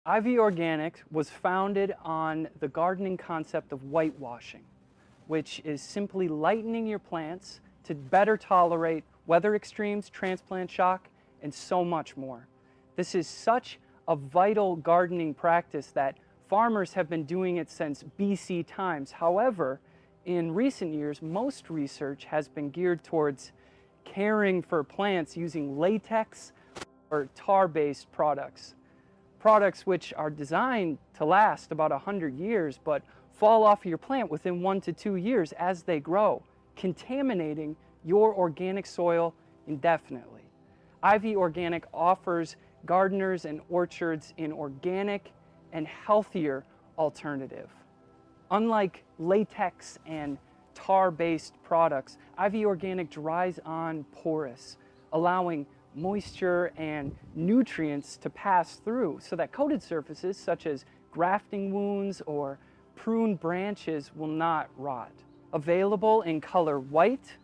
IV Organics was founded on the gardening concept of whitewashing, which is simply lightening your plants to better tolerate weather extremes, transplant shock, and so much more. This is such a vital gardening practice that farmers have been doing it since BC times. However, in recent years, most research has been geared towards caring for plants using latex or tar-based products. Products which are designed to last about 100 years but fall off of your plant within 1 to 2 years as they grow, contaminating your organic soil indefinitely. IV Organic offers gardeners and orchards an organic and healthier alternative. Unlike latex and tar-based products, IV Organic dries on porous, allowing moisture and nutrients to pass through so that coated surfaces such as grafting wounds or pruned branches will not rot. Available in color white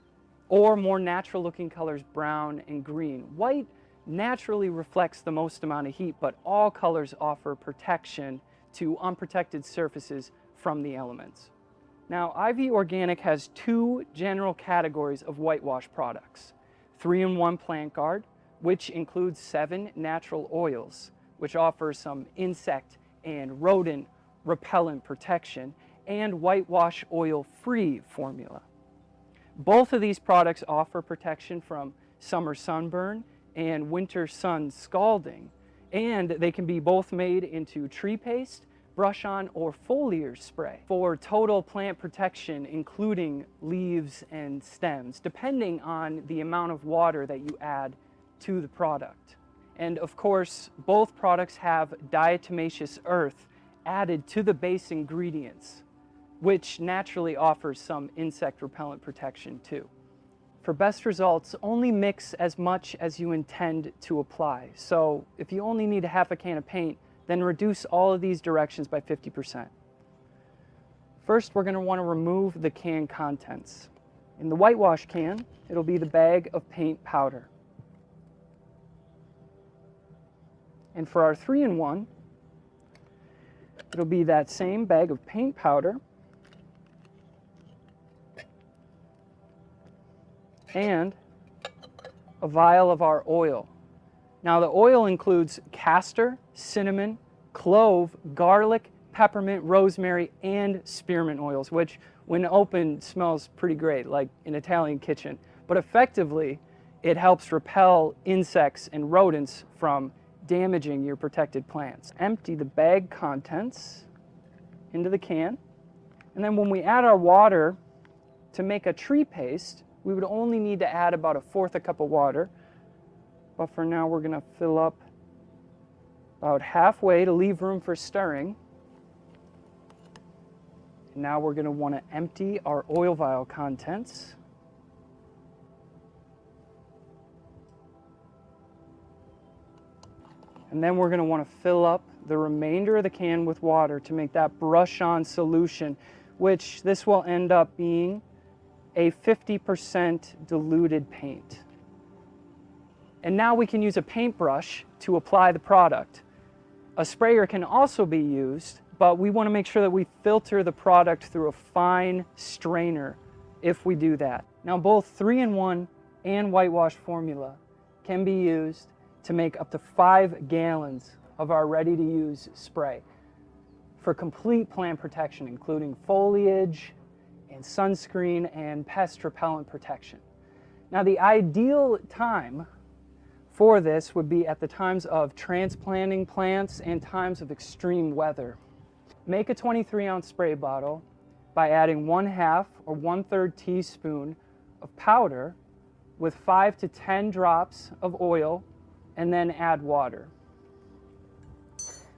or more natural looking colors brown and green. White naturally reflects the most amount of heat, but all colors offer protection to unprotected surfaces from the elements. Now, IV Organic has two general categories of whitewash products. 3-in-1 Plant Guard, which includes 7 natural oils, which offers some insect and rodent repellent protection, and whitewash oil-free formula. Both of these products offer protection from summer sunburn and winter sun scalding, and they can be both made into tree paste, brush-on, or foliar spray for total plant protection, including leaves and stems, depending on the amount of water that you add to the product. And of course, both products have diatomaceous earth added to the base ingredients, which naturally offers some insect repellent protection too. For best results, only mix as much as you intend to apply. So if you only need a half a can of paint, then reduce all of these directions by 50%. First, we're going to want to remove the can contents. In the whitewash can, it'll be the bag of paint powder. And for our 3-in-1, it'll be that same bag of paint powder and a vial of our oil. Now the oil includes castor, cinnamon, clove, garlic, peppermint, rosemary, and spearmint oils, which when opened smells pretty great, like an Italian kitchen. But effectively, it helps repel insects and rodents from damaging your protected plants. Empty the bag contents into the can, and then when we add our water to make a tree paste, we would only need to add about 1/4 cup of water. But for now, we're going to fill up about halfway to leave room for stirring. And now we're going to want to empty our oil vial contents. And then we're going to want to fill up the remainder of the can with water to make that brush-on solution, which this will end up being a 50% diluted paint. And now we can use a paintbrush to apply the product. A sprayer can also be used, but we want to make sure that we filter the product through a fine strainer if we do that. Now both 3-in-1 and whitewash formula can be used to make up to 5 gallons of our ready-to-use spray for complete plant protection, including foliage and sunscreen and pest repellent protection. Now the ideal time for this would be at the times of transplanting plants and times of extreme weather. Make a 23-ounce spray bottle by adding 1/2 or 1/3 teaspoon of powder with 5 to 10 drops of oil, and then add water.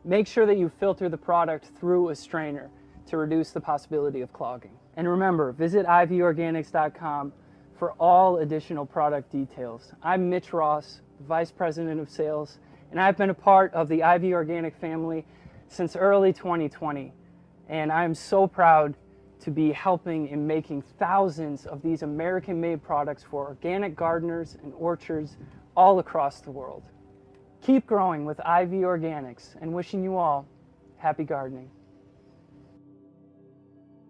Make sure that you filter the product through a strainer to reduce the possibility of clogging. And remember, visit ivorganics.com for all additional product details. I'm Mitch Ross, Vice President of Sales, and I've been a part of the IV Organic family since early 2020. And I'm so proud to be helping in making thousands of these American-made products for organic gardeners and orchards all across the world. Keep growing with IV Organics, and wishing you all happy gardening.